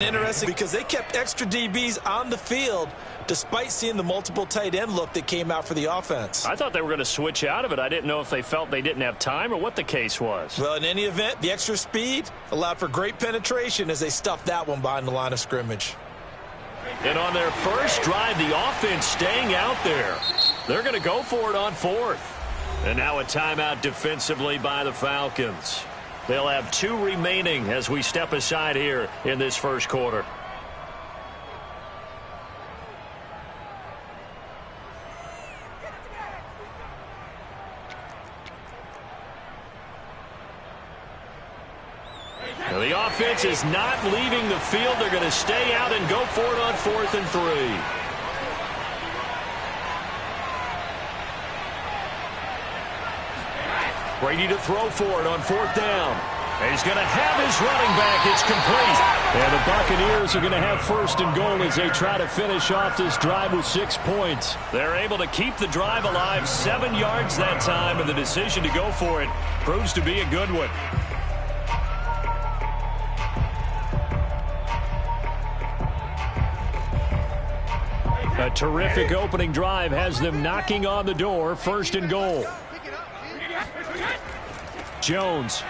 Interesting because they kept extra DBs on the field despite seeing the multiple tight end look that came out for the offense. I thought they were going to switch out of it. I didn't know if they felt they didn't have time or what the case was. Well, in any event, the extra speed allowed for great penetration as they stuffed that one behind the line of scrimmage. And on their first drive, the offense staying out there. They're going to go for it on fourth. And now a timeout defensively by the Falcons. They'll have 2 remaining as we step aside here in this first quarter. Now the offense is not leaving the field. They're going to stay out and go for it on 4th and 3. Brady to throw for it on 4th down. And he's going to have his running back. It's complete. And the Buccaneers are going to have 1st and goal as they try to finish off this drive with 6 points. They're able to keep the drive alive, 7 yards that time, and the decision to go for it proves to be a good one. A terrific opening drive has them knocking on the door, 1st and goal. Jones.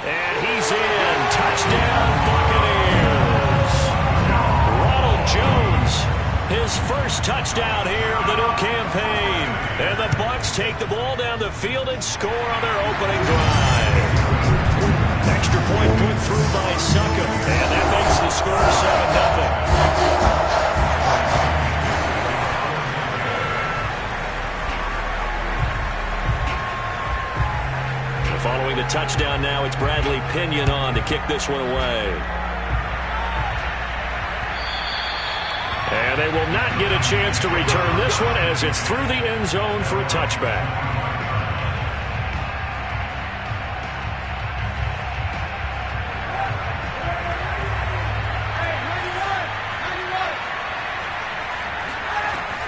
And he's in. Touchdown, Buccaneers. Ronald Jones, his first touchdown here of the new campaign. And the Bucs take the ball down the field and score on their opening drive. Extra point put through by Suckum. And that makes the score 7-0. Following the touchdown now, it's Bradley Pinion on to kick this one away. And they will not get a chance to return this one as it's through the end zone for a touchback.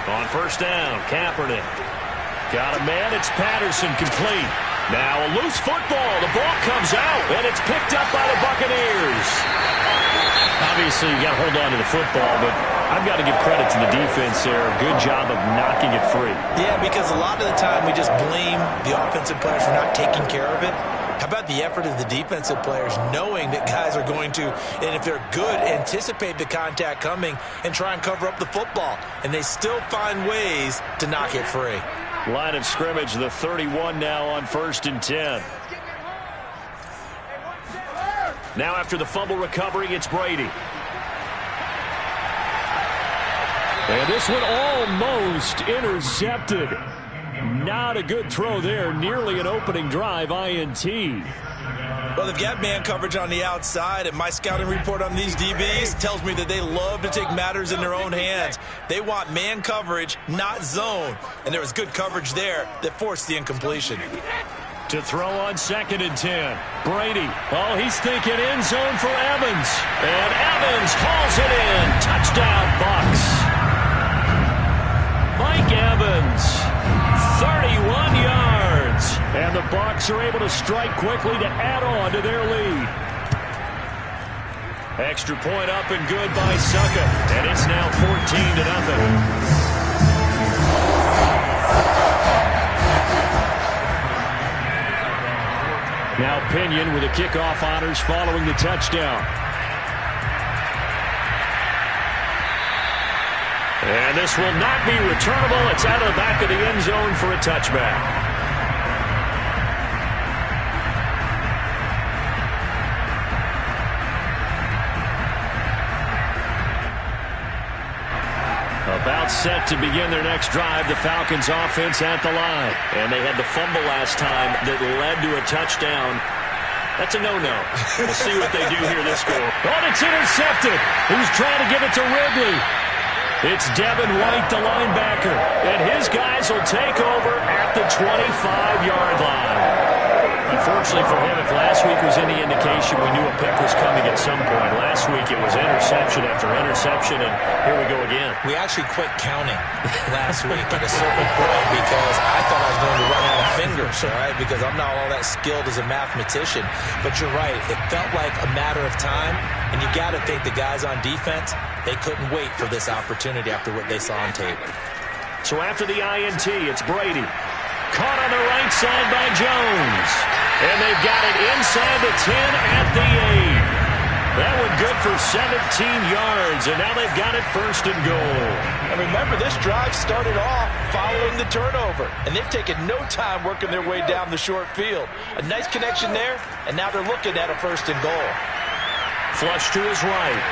On 1st down, Kaepernick. Got a man, it's Patterson, complete. Now a loose football. The ball comes out, and it's picked up by the Buccaneers. Obviously, you got to hold on to the football, but I've got to give credit to the defense there. Good job of knocking it free. Yeah, because a lot of the time we just blame the offensive players for not taking care of it. How about the effort of the defensive players knowing that guys are going to, and if they're good, anticipate the contact coming and try and cover up the football. And they still find ways to knock it free. Line of scrimmage, the 31 now on 1st and 10. Now after the fumble recovery, it's Brady. And this one almost intercepted. Not a good throw there. Nearly an opening drive, INT. Well, they've got man coverage on the outside, and my scouting report on these DBs tells me that they love to take matters in their own hands. They want man coverage, not zone. And there was good coverage there that forced the incompletion. To throw on 2nd and 10. Brady. Oh, he's thinking end zone for Evans. And Evans hauls it in. Touchdown, Bucs. Mike Evans. 31 yards. And the Bucs are able to strike quickly to add on to their lead. Extra point up and good by Suckum. And it's now 14-0. Now Pinion with the kickoff honors following the touchdown. And this will not be returnable. It's out of the back of the end zone for a touchback. About set to begin their next drive, the Falcons offense at the line. And they had the fumble last time that led to a touchdown. That's a no-no. We'll see what they do here this score. Oh, it's intercepted. He's trying to give it to Ridley. It's Devin White, the linebacker. And his guys will take over at the 25-yard line. Unfortunately for him, if last week was any indication, we knew a pick was coming at some point. Last week it was interception after interception, and here we go again. We actually quit counting last week at a certain point because I thought I was going to run out of fingers, all right, because I'm not all that skilled as a mathematician. But you're right. It felt like a matter of time, and you got to think the guys on defense, they couldn't wait for this opportunity after what they saw on tape. So after the INT, it's Brady. Caught on the right side by Jones. And they've got it inside the 10 at the 8. That one good for 17 yards, and now they've got it first and goal. And remember, this drive started off following the turnover, and they've taken no time working their way down the short field. A nice connection there, and now they're looking at a first and goal. Flush to his right.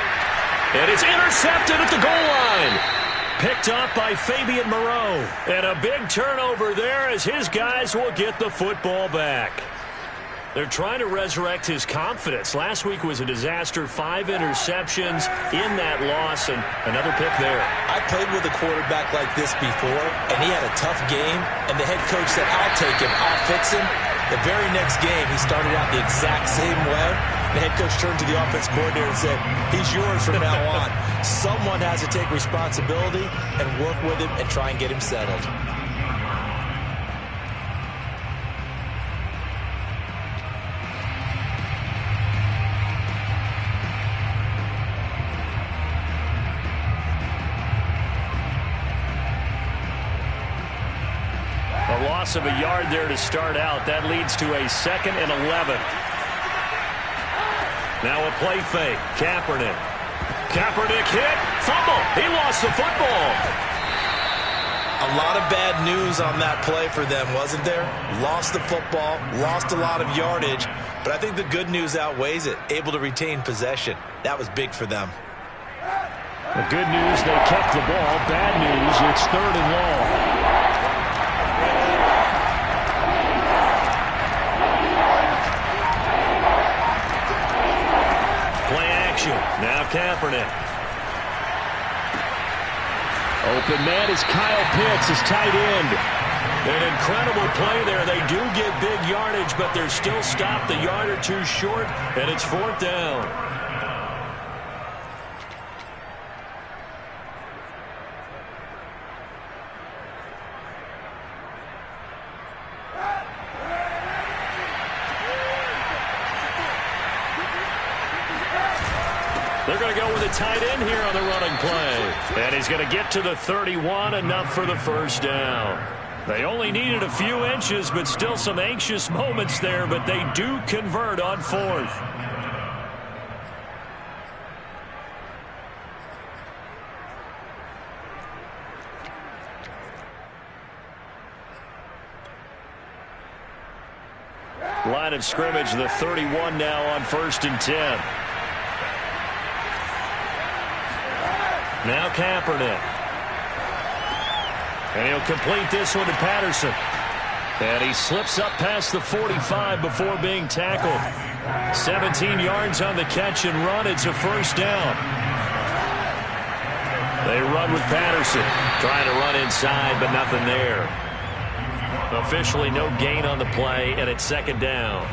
And it's intercepted at the goal line. Picked up by Fabian Moreau. And a big turnover there as his guys will get the football back. They're trying to resurrect his confidence. Last week was a disaster. 5 interceptions in that loss, and another pick there. I played with a quarterback like this before, and he had a tough game, and the head coach said, I'll take him, I'll fix him. The very next game, he started out the exact same way. The head coach turned to the offense coordinator and said, he's yours from now on. Someone has to take responsibility and work with him and try and get him settled. A loss of a yard there to start out. That leads to a 2nd and 11. Now a play fake. Kaepernick. Kaepernick hit. Fumble. He lost the football. A lot of bad news on that play for them, wasn't there? Lost the football, lost a lot of yardage, but I think the good news outweighs it. Able to retain possession. That was big for them. The good news, they kept the ball. Bad news, it's 3rd and long. Now Kaepernick. Open man is Kyle Pitts, his tight end. An incredible play there. They do get big yardage, but they're still stopped a yard or two short, and it's 4th down. They're going to go with a tight end here on the running play. And he's going to get to the 31, enough for the first down. They only needed a few inches, but still some anxious moments there, but they do convert on 4th. Line of scrimmage, the 31 now on 1st and 10. Now Kaepernick. And he'll complete this one to Patterson. And he slips up past the 45 before being tackled. 17 yards on the catch and run. It's a first down. They run with Patterson. Trying to run inside, but nothing there. Officially no gain on the play, and it's 2nd down.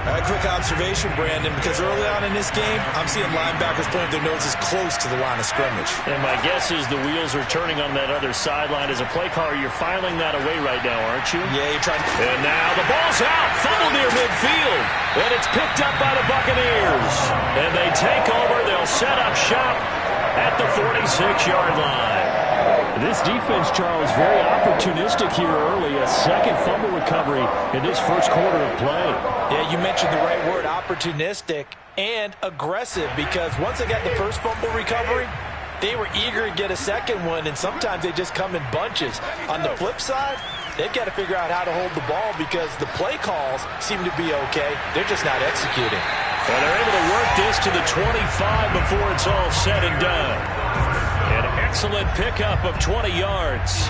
A quick observation, Brandon, because early on in this game, I'm seeing linebackers pointing their noses close to the line of scrimmage. And my guess is the wheels are turning on that other sideline. As a play caller, you're filing that away right now, aren't you? Yeah, you're trying to... And now the ball's out. Fumble near midfield. And it's picked up by the Buccaneers. And they take over. They'll set up shop at the 46-yard line. This defense, Charles, very opportunistic here early. A 2nd fumble recovery in this first quarter of play. Yeah, you mentioned the right word, opportunistic and aggressive, because once they got the first fumble recovery, they were eager to get a second one, and sometimes they just come in bunches. On the flip side, they've got to figure out how to hold the ball because the play calls seem to be okay. They're just not executing. And they're able to work this to the 25 before it's all said and done. An excellent pickup of 20 yards.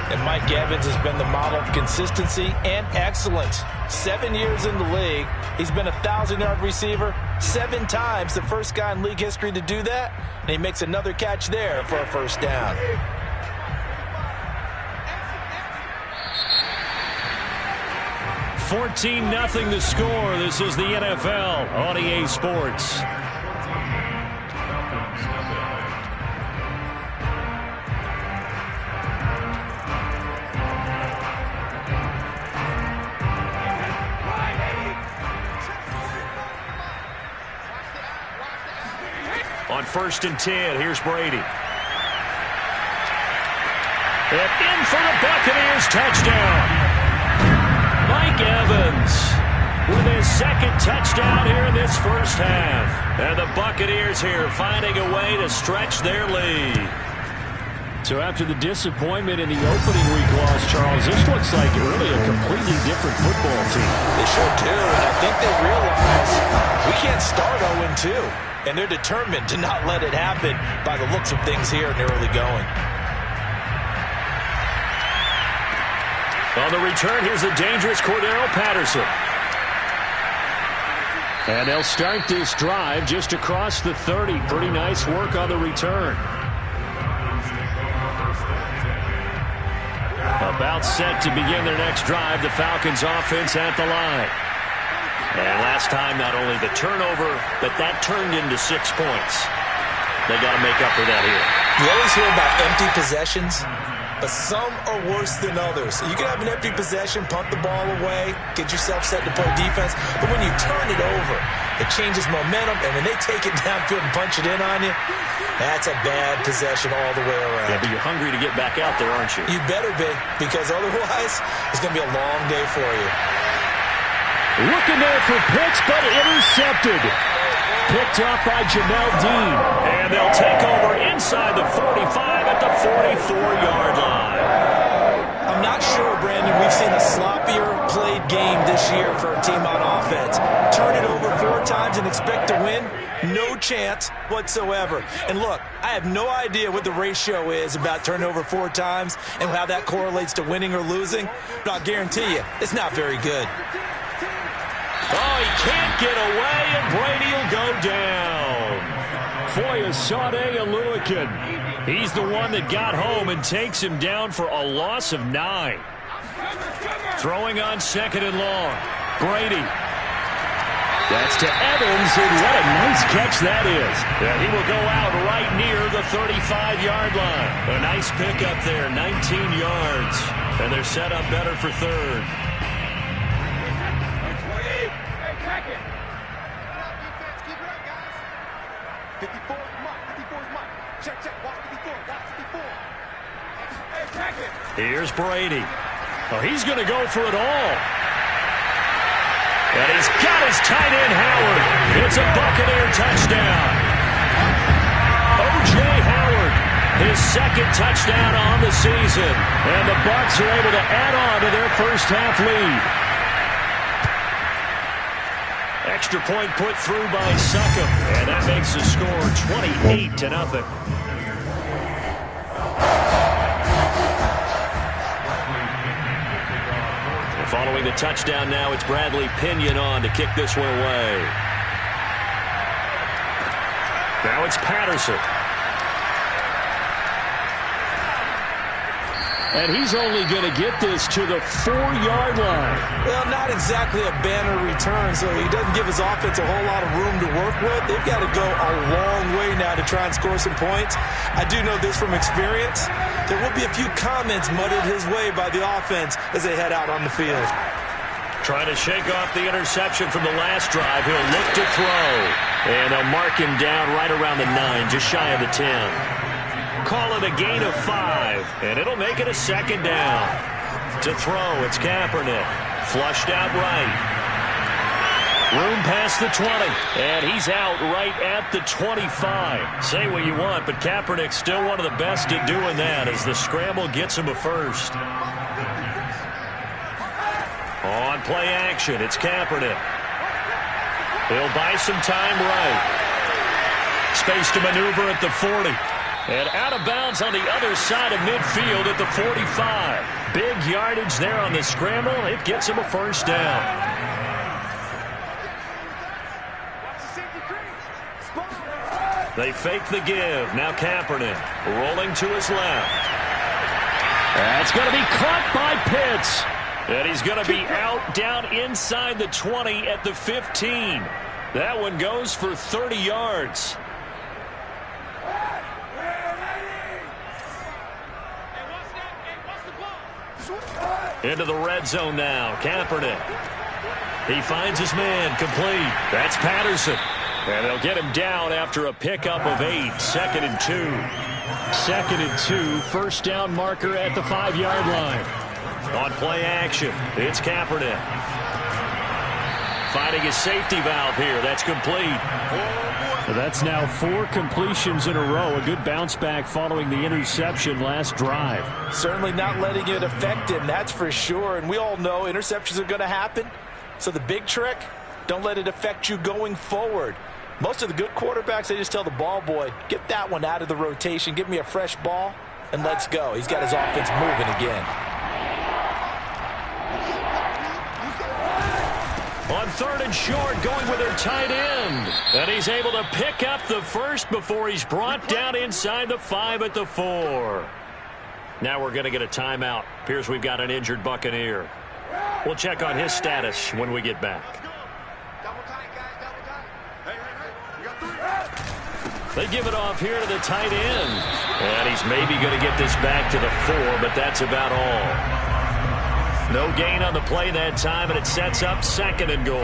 And Mike Evans has been the model of consistency and excellence. 7 years in the league. He's been a 1,000-yard receiver 7 times, the first guy in league history to do that. And he makes another catch there for a first down. 14-0 the score. This is the NFL on EA Sports. On 1st and 10, here's Brady. And in for the Buccaneers touchdown. Mike Evans with his second touchdown here in this first half. And the Buccaneers here finding a way to stretch their lead. So after the disappointment in the opening week loss, Charles, this looks like really a completely different football team. They sure do, and I think they realize we can't start 0-2. And they're determined to not let it happen by the looks of things here in the early going. On the return, here's a dangerous Cordero Patterson. And they'll start this drive just across the 30. Pretty nice work on the return. About set to begin their next drive, the Falcons offense at the line. And last time, not only the turnover, but that turned into 6 points. They got to make up for that here. You always hear about empty possessions, but some are worse than others. You can have an empty possession, punt the ball away, get yourself set to play defense, but when you turn it over, it changes momentum, and when they take it downfield and punch it in on you, that's a bad possession all the way around. Yeah, but you're hungry to get back out there, aren't you? You better be, because otherwise, it's going to be a long day for you. Looking there for Pitts, but intercepted. Picked up by Jamel Dean. And they'll take over inside the 45 at the 44-yard line. I'm not sure, Brandon, we've seen a sloppier played game this year for a team on offense. Turn it over 4 times and expect to win? No chance whatsoever. And look, I have no idea what the ratio is about turning over 4 times and how that correlates to winning or losing, but I'll guarantee you, it's not very good. Oh, he can't get away, and Brady will go down. Foyesade Oluokun. He's the one that got home and takes him down for a loss of 9. Throwing on 2nd and long. Brady. That's to Evans, and what a nice catch that is. Yeah, he will go out right near the 35-yard line. A nice pickup there, 19 yards. And they're set up better for 3rd. Here's Brady. Oh, he's going to go for it all. And he's got his tight end, Howard. It's a Buccaneer touchdown. O.J. Howard, his 2nd touchdown on the season. And the Bucs are able to add on to their first half lead. Extra point put through by Succop. And that makes the score 28-0. Following the touchdown now, it's Bradley Pinion on to kick this one away. Now it's Patterson. And he's only going to get this to the 4-yard line. Well, not exactly a banner return, so he doesn't give his offense a whole lot of room to work with. They've got to go a long way now to try and score some points. I do know this from experience. There will be a few comments muttered his way by the offense as they head out on the field. Trying to shake off the interception from the last drive. He'll look to throw. And they'll mark him down right around the 9, just shy of the 10. Call it a gain of 5, and it'll make it a 2nd down. To throw, it's Kaepernick. Flushed out right. Room past the 20, and he's out right at the 25. Say what you want, but Kaepernick's still one of the best at doing that as the scramble gets him a first. On play action, it's Kaepernick. He'll buy some time right. Space to maneuver at the 40. And out of bounds on the other side of midfield at the 45. Big yardage there on the scramble. It gets him a first down. They fake the give. Now Kaepernick rolling to his left. That's going to be caught by Pitts. And he's going to be out down inside the 20 at the 15. That one goes for 30 yards. Into the red zone now. Kaepernick. He finds his man. Complete. That's Patterson. And they'll get him down after a pickup of 8. 2nd and 2. 2nd and 2. First down marker at the 5-yard line. On play action, it's Kaepernick. Finding his safety valve here. That's complete. That's now 4 completions in a row. A good bounce back following the interception last drive. Certainly not letting it affect him, that's for sure. And we all know interceptions are going to happen. So the big trick, don't let it affect you going forward. Most of the good quarterbacks, they just tell the ball boy, get that one out of the rotation, give me a fresh ball, and let's go. He's got his offense moving again. On 3rd and short, going with their tight end. And he's able to pick up the first before he's brought down inside the 5 at the 4. Now we're going to get a timeout. Appears we've got an injured Buccaneer. We'll check on his status when we get back. They give it off here to the tight end. And he's maybe going to get this back to the 4, but that's about all. No gain on the play that time, and it sets up 2nd and goal.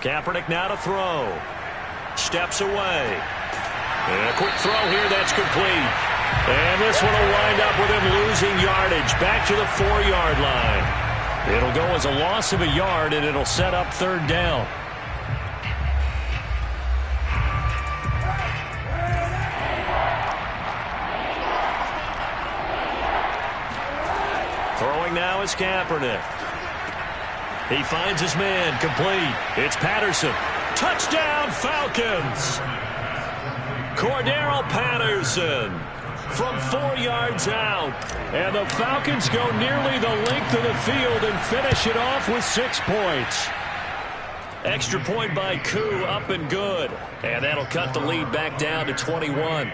Kaepernick now to throw. Steps away. And a quick throw here, that's complete. And this one will wind up with him losing yardage back to the 4-yard line. It'll go as a loss of a yard, and it'll set up 3rd down. Throwing now is Kaepernick. He finds his man, complete. It's Patterson. Touchdown, Falcons! Cordero Patterson from 4 yards out. And the Falcons go nearly the length of the field and finish it off with 6 points. Extra point by Koo, up and good. And that'll cut the lead back down to 21.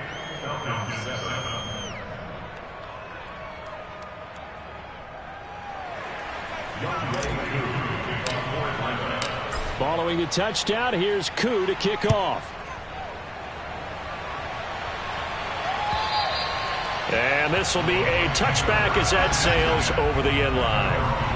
Following the touchdown, here's Koo to kick off. And this will be a touchback as that sails over the end line.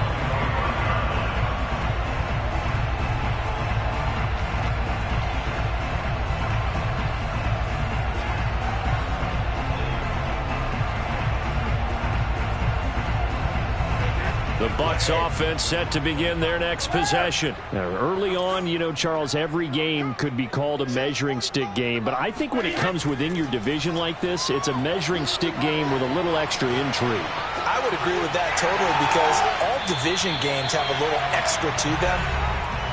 The Bucs offense set to begin their next possession. Now, early on, you know, Charles, every game could be called a measuring stick game. But I think when it comes within your division like this, it's a measuring stick game with a little extra intrigue. I would agree with that totally because all division games have a little extra to them.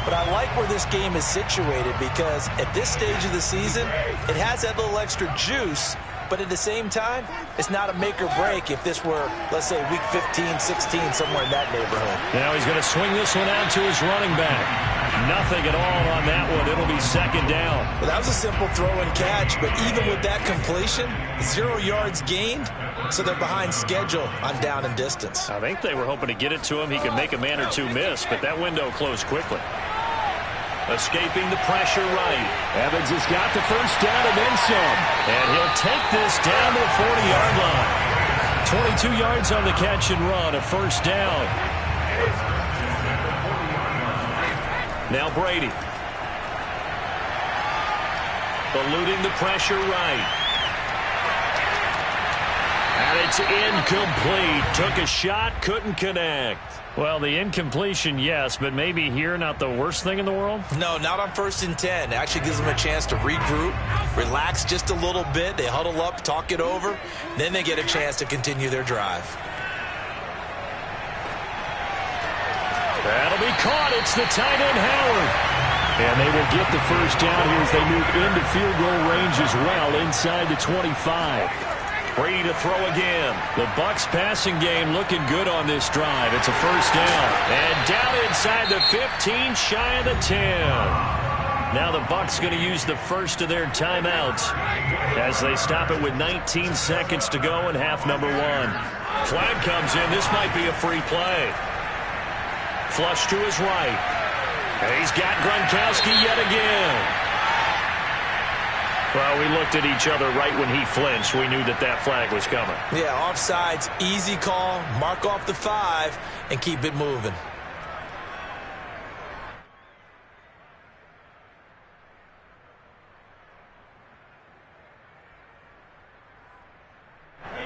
But I like where this game is situated because at this stage of the season, it has that little extra juice. But at the same time, it's not a make or break if this were, let's say, week 15, 16, somewhere in that neighborhood. Now he's going to swing this one out to his running back. Nothing at all on that one. It'll be 2nd down. Well, that was a simple throw and catch, but even with that completion, 0 yards gained, so they're behind schedule on down and distance. I think they were hoping to get it to him. He could make a man or two miss, but that window closed quickly. Escaping the pressure right. Evans has got the first down and then some. And he'll take this down to the 40-yard line. 22 yards on the catch and run, a first down. Now Brady. Eluding the pressure right. And it's incomplete. Took a shot, couldn't connect. Well, the incompletion, yes, but maybe here not the worst thing in the world? No, not on 1st and 10. It actually gives them a chance to regroup, relax just a little bit. They huddle up, talk it over. Then they get a chance to continue their drive. That'll be caught. It's the tight end, Howard. And they will get the first down here as they move into field goal range as well inside the 25. Brady to throw again. The Bucs passing game looking good on this drive. It's a first down. And down inside the 15, shy of the 10. Now the Bucs going to use the first of their timeouts as they stop it with 19 seconds to go in half number 1. Flag comes in. This might be a free play. Flush to his right. And he's got Gronkowski yet again. Well, we looked at each other right when he flinched. We knew that that flag was coming. Yeah, offsides, easy call. Mark off the 5 and keep it moving.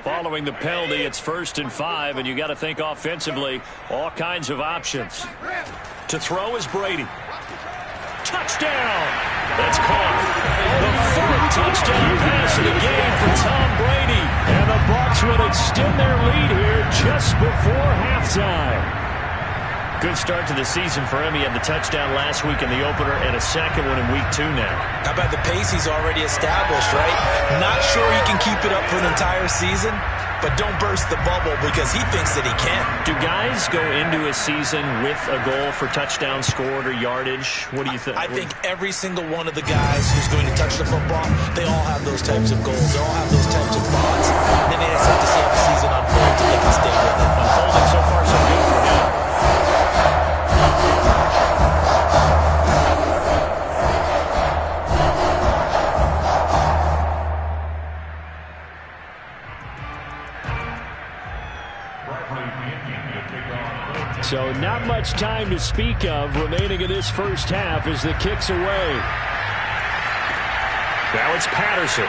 Following the penalty, it's 1st and 5, and you got to think offensively, all kinds of options. To throw is Brady. Touchdown! That's caught. The 4th touchdown pass of the game for Tom Brady. And the Bucs will extend their lead here just before halftime. Good start to the season for him. He had the touchdown last week in the opener and a second one in week 2 now. How about the pace he's already established, right? Not sure he can keep it up for an entire season, but don't burst the bubble because he thinks that he can. Do guys go into a season with a goal for touchdown scored or yardage? What do you think? I think every single one of the guys who's going to touch the football, they all have those types of goals. They all have those types of thoughts. Then they just have to see how the season unfolds and they can stay with it. Unfolding so far so good for him. So not much time to speak of remaining in this first half as the kick's away. Now it's Patterson.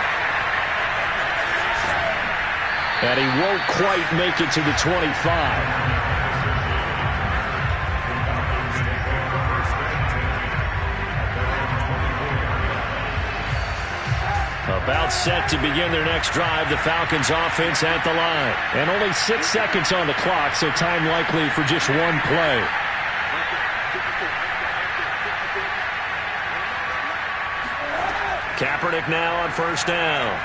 And he won't quite make it to the 25. About set to begin their next drive, the Falcons offense at the line. And only 6 seconds on the clock, so time likely for just one play. Kaepernick now on 1st down.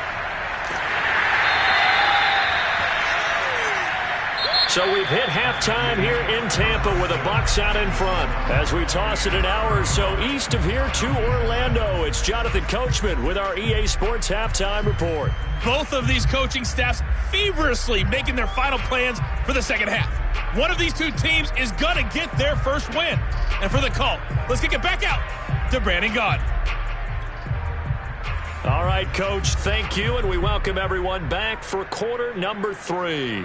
So we've hit halftime here in Tampa with the Bucs out in front. As we toss it an hour or so east of here to Orlando, it's Jonathan Coachman with our EA Sports Halftime Report. Both of these coaching staffs feverishly making their final plans for the second half. One of these two teams is going to get their first win. And for the call, let's kick it back out to Brandon Gaudin. All right, Coach, thank you, and we welcome everyone back for quarter number 3.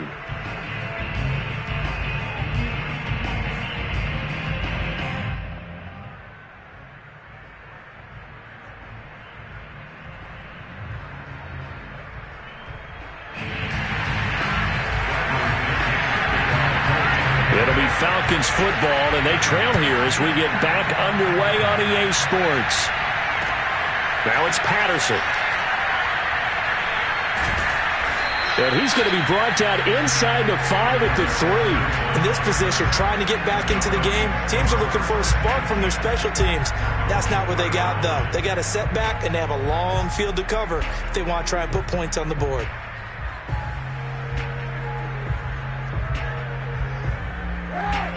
It'll be Falcons football, and they trail here as we get back underway on EA Sports. Now it's Patterson. And he's going to be brought down inside the 5 at the 3. In this position, trying to get back into the game, teams are looking for a spark from their special teams. That's not what they got, though. They got a setback, and they have a long field to cover if they want to try and put points on the board.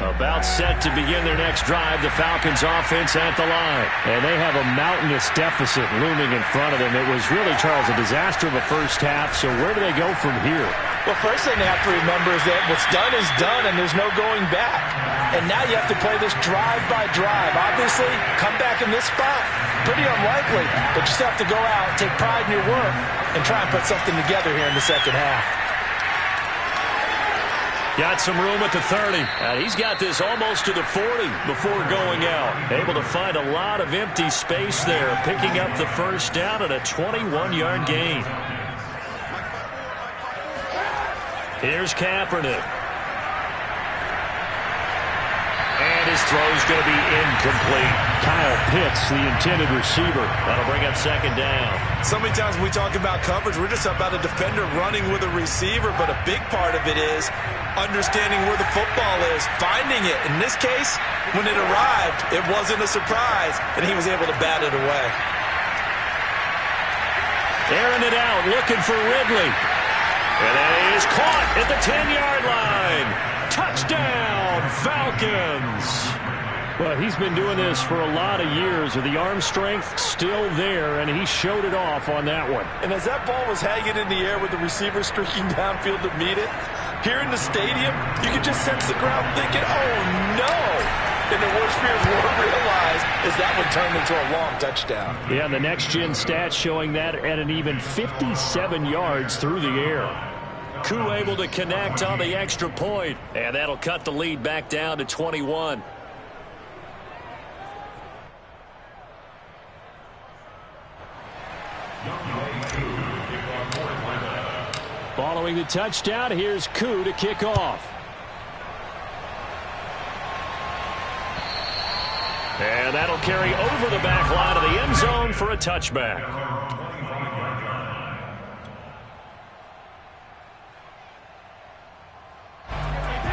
About set to begin their next drive, the Falcons offense at the line. And they have a mountainous deficit looming in front of them. It was really, Charles, a disaster of a first half. So where do they go from here? Well, first thing they have to remember is that what's done is done, and there's no going back. And now you have to play this drive by drive. Obviously, come back in this spot, pretty unlikely. But you just have to go out, take pride in your work, and try and put something together here in the second half. Got some room at the 30. And he's got this almost to the 40 before going out. Able to find a lot of empty space there, picking up the first down at a 21-yard gain. Here's Kaepernick. And his throw's going to be incomplete. Kyle Pitts, the intended receiver. That'll bring up second down. So many times when we talk about coverage, we're just about a defender running with a receiver, but a big part of it is understanding where the football is, finding it. In this case, when it arrived, it wasn't a surprise, and he was able to bat it away. Airing it out, looking for Ridley. And that is caught at the 10-yard line. Touchdown, Falcons. Well, he's been doing this for a lot of years with the arm strength still there, and he showed it off on that one. And as that ball was hanging in the air with the receiver streaking downfield to meet it, here in the stadium, you could just sense the crowd thinking, oh, no. And the worst fears won't realize is that one turned into a long touchdown. Yeah, the next-gen stats showing that at an even 57 yards through the air. Koo able to connect on the extra point, and that'll cut the lead back down to 21. Following the touchdown, here's Koo to kick off. And that'll carry over the back line of the end zone for a touchback.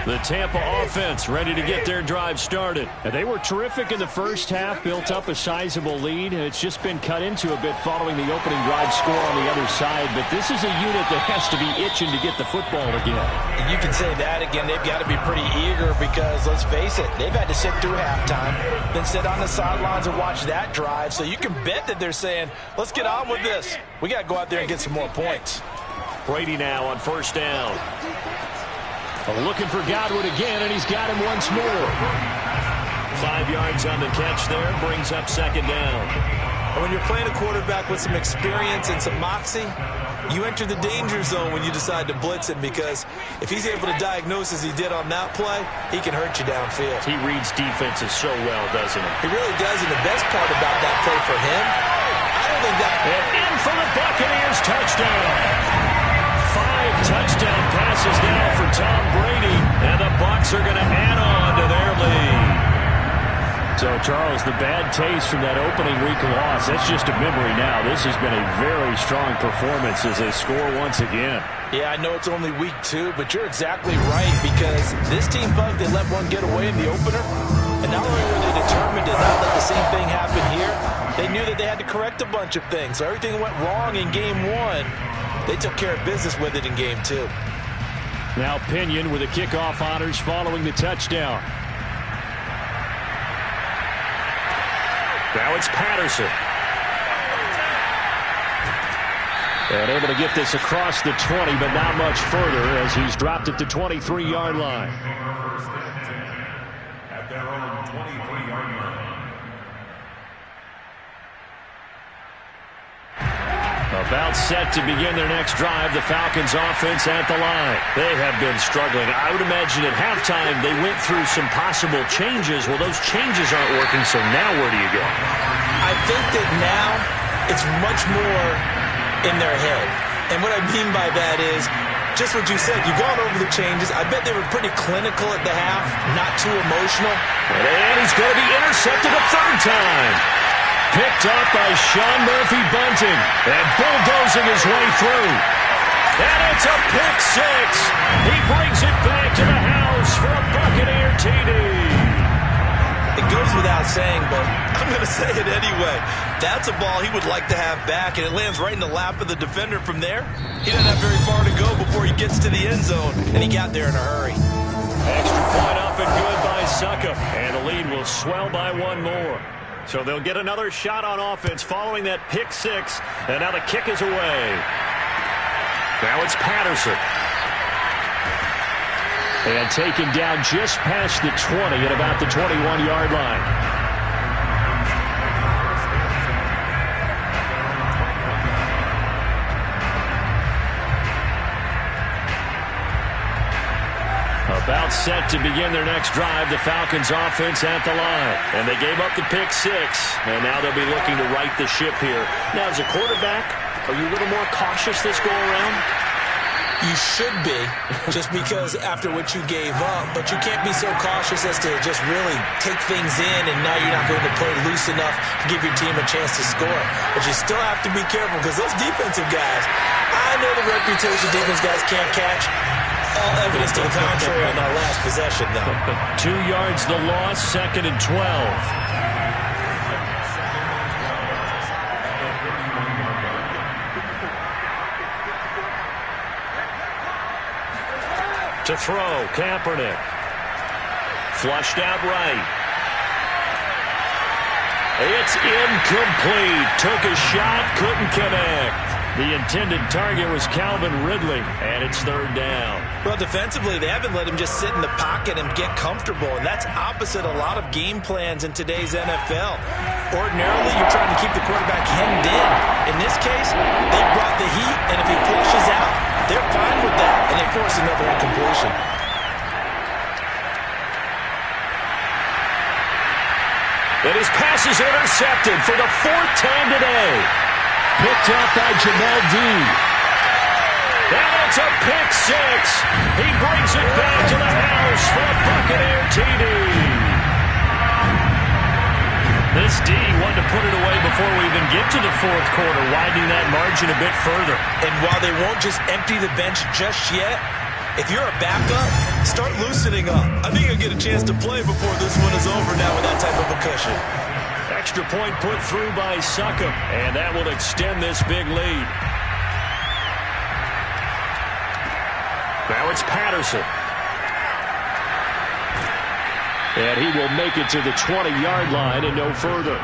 The Tampa offense ready to get their drive started. And they were terrific in the first half, built up a sizable lead. It's just been cut into a bit following the opening drive score on the other side. But this is a unit that has to be itching to get the football again. And you can say that again. They've got to be pretty eager because, let's face it, they've had to sit through halftime, then sit on the sidelines and watch that drive. So you can bet that they're saying, let's get on with this. We got to go out there and get some more points. Brady now on first down. Looking for Godwin again, and he's got him once more. 5 yards on the catch there, brings up second down. And when you're playing a quarterback with some experience and some moxie, you enter the danger zone when you decide to blitz him, because if he's able to diagnose as he did on that play, he can hurt you downfield. He reads defenses so well, doesn't he? He really does, and the best part about that play for him, I don't think that... And in for the Buccaneers, touchdown. 5 touchdown passes now for Tom Brady, and the Bucs are going to add on to their lead. So, Charles, the bad taste from that opening week loss, that's just a memory now. This has been a very strong performance as they score once again. Yeah, I know it's only week 2, but you're exactly right, because this team felt they let one get away in the opener, and not only were they determined to not let the same thing happen here, they knew that they had to correct a bunch of things. So everything went wrong in game 1. They took care of business with it in game 2. Now Pinion with the kickoff honors following the touchdown. Now it's Patterson. And able to get this across the 20, but not much further as he's dropped it to 23-yard line. At their own 23-yard line. About set to begin their next drive, the Falcons offense at the line. They have been struggling. I would imagine at halftime they went through some possible changes. Well, those changes aren't working, so now where do you go? I think that now it's much more in their head. And what I mean by that is just what you said. You've gone over the changes. I bet they were pretty clinical at the half, not too emotional. And he's going to be intercepted a third time. Picked up by Sean Murphy-Bunting, and bulldozing his way through. And it's a pick 6. He brings it back to the house for a Buccaneer TD. It goes without saying, but I'm going to say it anyway. That's a ball he would like to have back, and it lands right in the lap of the defender from there. He doesn't have very far to go before he gets to the end zone, and he got there in a hurry. Extra point up and good by Succop, and the lead will swell by 1 more. So they'll get another shot on offense following that pick 6. And now the kick is away. Now it's Patterson. And taken down just past the 20 at about the 21-yard line. About set to begin their next drive, the Falcons offense at the line. And they gave up the pick 6, and now they'll be looking to right the ship here. Now, as a quarterback, are you a little more cautious this go-around? You should be, just because after what you gave up, but you can't be so cautious as to just really take things in, and now you're not going to play loose enough to give your team a chance to score. But you still have to be careful, because those defensive guys, I know the reputation defense guys can't catch. All evidence to the contrary on that last possession, though. 2 yards the loss, 2nd and 12. To throw, Kaepernick. Flushed out right. It's incomplete. Took a shot, couldn't connect. The intended target was Calvin Ridley, and it's third down. Well, defensively, they haven't let him just sit in the pocket and get comfortable, and that's opposite a lot of game plans in today's NFL. Ordinarily, you're trying to keep the quarterback hemmed in. In this case, they brought the heat, and if he flushes out, they're fine with that, and they force another incompletion. And his pass is intercepted for the fourth time today. Picked up by Jamel Dean. And it's a pick six. He brings it back to the house for a Buccaneer TD. This D wanted to put it away before we even get to the fourth quarter, widening that margin a bit further. And while they won't just empty the bench just yet, if you're a backup, start loosening up. I think you'll get a chance to play before this one is over now with that type of a cushion. Extra point put through by Succop, and that will extend this big lead. Now it's Patterson. And he will make it to the 20-yard line and no further.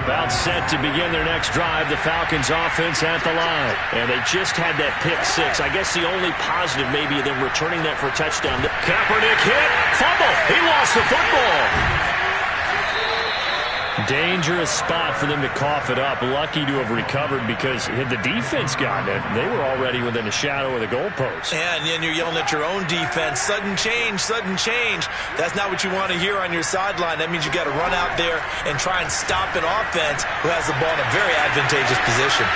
About set to begin their next drive, the Falcons offense at the line. And they just had that pick six. I guess the only positive maybe of them returning that for a touchdown. Kaepernick hit, fumble. He lost the football. Dangerous spot for them to cough it up. Lucky to have recovered because had the defense gotten it, they were already within a shadow of the goalpost. And then you're yelling at your own defense. Sudden change, sudden change. That's not what you want to hear on your sideline. That means you got to run out there and try and stop an offense who has the ball in a very advantageous position.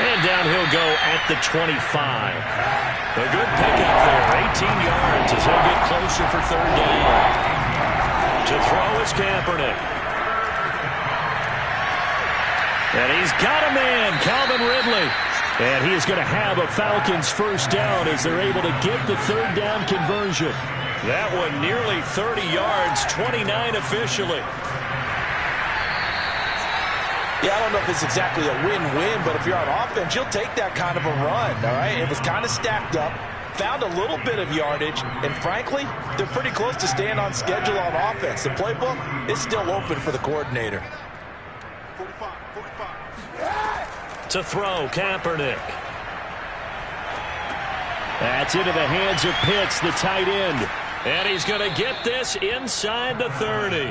And down he'll go at the 25. A good pickup there, 18 yards as he'll get closer for third down. To throw is Kaepernick. And he's got a man, Calvin Ridley. And he is going to have a Falcons first down as they're able to get the third down conversion. That one nearly 30 yards, 29 officially. Yeah, I don't know if it's exactly a win-win, but if you're on offense, you'll take that kind of a run, all right? It was kind of stacked up, found a little bit of yardage, and frankly, they're pretty close to staying on schedule on offense. The playbook is still open for the coordinator. To throw, Kaepernick. That's into the hands of Pitts, the tight end. And he's going to get this inside the 30.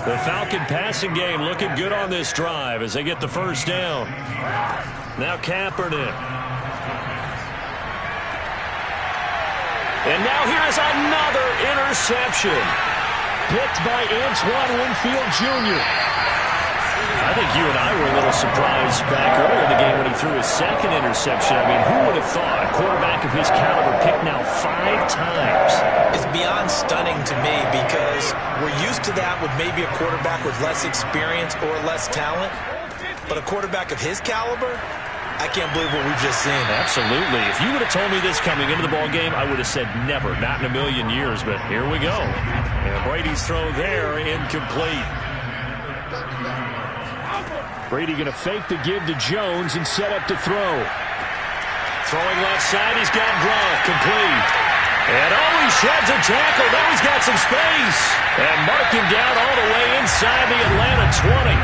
The Falcon passing game looking good on this drive as they get the first down. Now Kaepernick. And now here's another interception. Picked by Antoine Winfield Jr. I think you and I were a little surprised back earlier in the game when he threw his second interception. I mean, who would have thought a quarterback of his caliber picked now 5 times? It's beyond stunning to me because we're used to that with maybe a quarterback with less experience or less talent. But a quarterback of his caliber, I can't believe what we've just seen. Absolutely. If you would have told me this coming into the ball game, I would have said never, not in a million years. But here we go. And Brady's throw there, incomplete. Brady going to fake the give to Jones and set up to throw. Throwing left side, he's got Gronk, complete. And he sheds a tackle. Now he's got some space. And marking down all the way inside the Atlanta 20.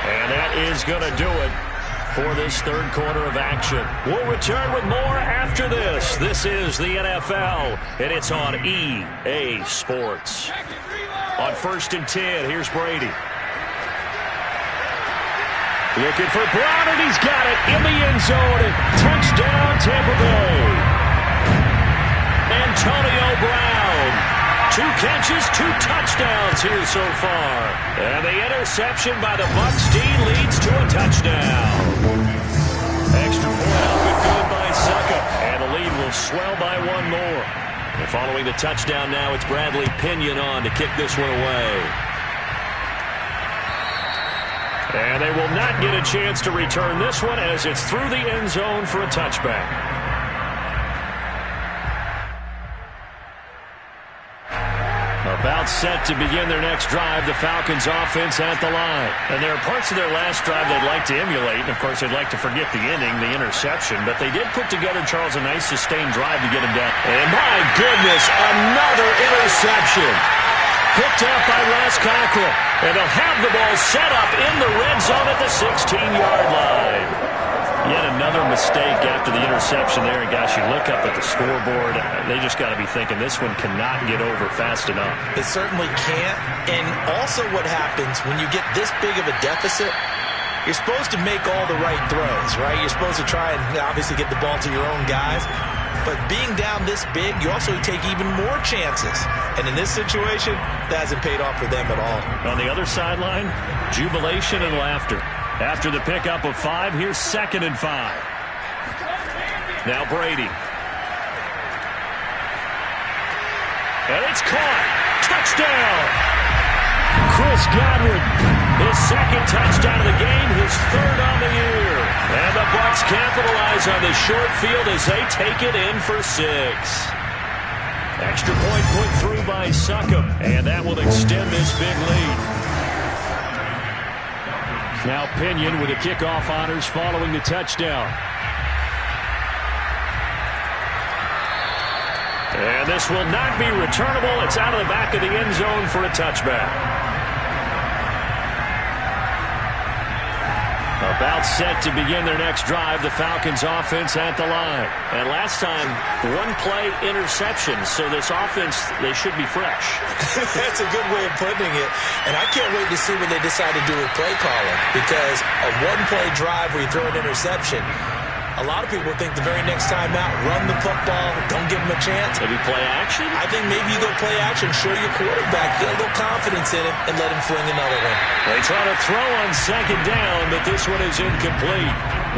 And that is going to do it for this third quarter of action. We'll return with more after this. This is the NFL, and it's on EA Sports. On 1st and 10, here's Brady. Looking for Brown, and he's got it in the end zone. And touchdown, Tampa Bay. Antonio Brown. 2 catches, 2 touchdowns here so far. And the interception by the Bucs D leads to a touchdown. Extra point up and good by Succop. And the lead will swell by 1 more. And following the touchdown now, it's Bradley Pinion on to kick this one away. And they will not get a chance to return this one as it's through the end zone for a touchback. About set to begin their next drive, the Falcons offense at the line. And there are parts of their last drive they'd like to emulate. And, of course, they'd like to forget the inning, the interception. But they did put together, Charles, a nice sustained drive to get him down. And, my goodness, another interception. Picked up by Ross Cockrell. And they'll have the ball set up in the red zone at the 16-yard line. Yet another mistake after the interception there. And, gosh, you look up at the scoreboard. They just got to be thinking this one cannot get over fast enough. It certainly can't. And also what happens when you get this big of a deficit, you're supposed to make all the right throws, right? You're supposed to try and obviously get the ball to your own guys. But being down this big, you also take even more chances. And in this situation, that hasn't paid off for them at all. On the other sideline, jubilation and laughter. After the pickup of 5, here's 2nd and 5. Now Brady. And it's caught. Touchdown! Chris Godwin, his 2nd touchdown of the game, his 3rd on the year. And the Bucs capitalize on the short field as they take it in for 6. Extra point put through by Succop, and that will extend this big lead. Now Pinion with the kickoff honors following the touchdown. And this will not be returnable. It's out of the back of the end zone for a touchback. About set to begin their next drive, the Falcons offense at the line. And last time, 1-play interception. So this offense, they should be fresh. That's a good way of putting it. And I can't wait to see what they decide to do with play calling. Because a 1-play drive where you throw an interception, a lot of people think the very next time out, run the football, don't give them a chance. Maybe play action? I think maybe you go play action, show your quarterback, get a little confidence in him, and let him fling another one. They try to throw on 2nd down, but this one is incomplete.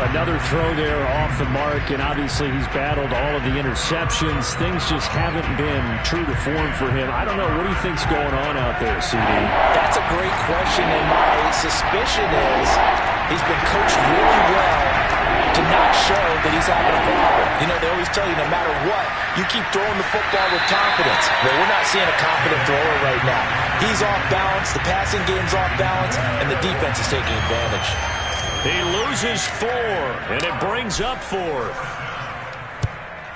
Another throw there off the mark, and obviously he's battled all of the interceptions. Things just haven't been true to form for him. I don't know. What do you think's going on out there, CD? That's a great question, and my suspicion is he's been coached really well to not show that he's having a problem. You know, they always tell you no matter what, you keep throwing the football with confidence. Well, we're not seeing a confident thrower right now. He's off balance, the passing game's off balance, and the defense is taking advantage. He loses 4, and it brings up 4th.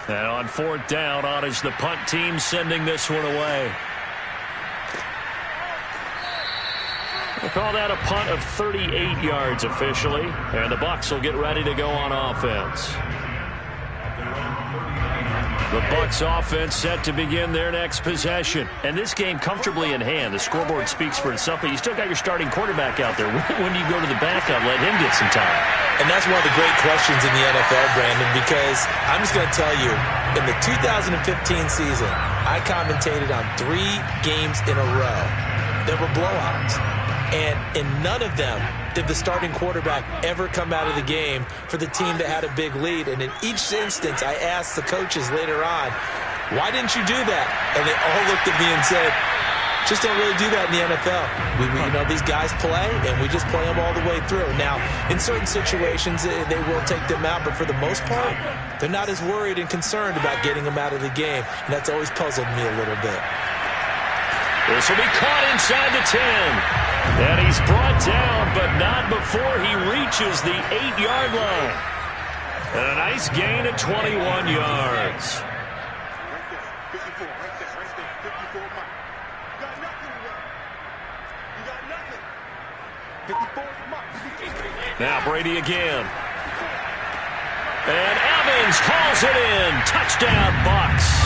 And on 4th down, on is the punt team sending this one away. We'll call that a punt of 38 yards officially, and the Bucs will get ready to go on offense. The Bucs offense set to begin their next possession. And this game comfortably in hand. The scoreboard speaks for itself, but you still got your starting quarterback out there. When do you go to the backup, let him get some time? And that's one of the great questions in the NFL, Brandon, because I'm just going to tell you, in the 2015 season, I commentated on 3 games in a row. There were blowouts. And in none of them did the starting quarterback ever come out of the game for the team that had a big lead. And in each instance, I asked the coaches later on, why didn't you do that? And they all looked at me and said, just don't really do that in the NFL. You know, these guys play, and we just play them all the way through. Now, in certain situations, they will take them out, but for the most part, they're not as worried and concerned about getting them out of the game. And that's always puzzled me a little bit. This will be caught inside the 10. And he's brought down, but not before he reaches the 8-yard line. And a nice gain of 21 yards. Now Brady again. And Evans hauls it in. Touchdown, Bucs.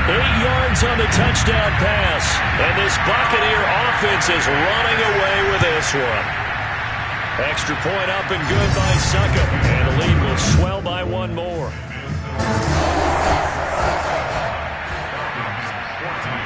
8 yards on the touchdown pass. And this Buccaneer offense is running away with this one. Extra point up and good by Succop. And the lead will swell by 1 more.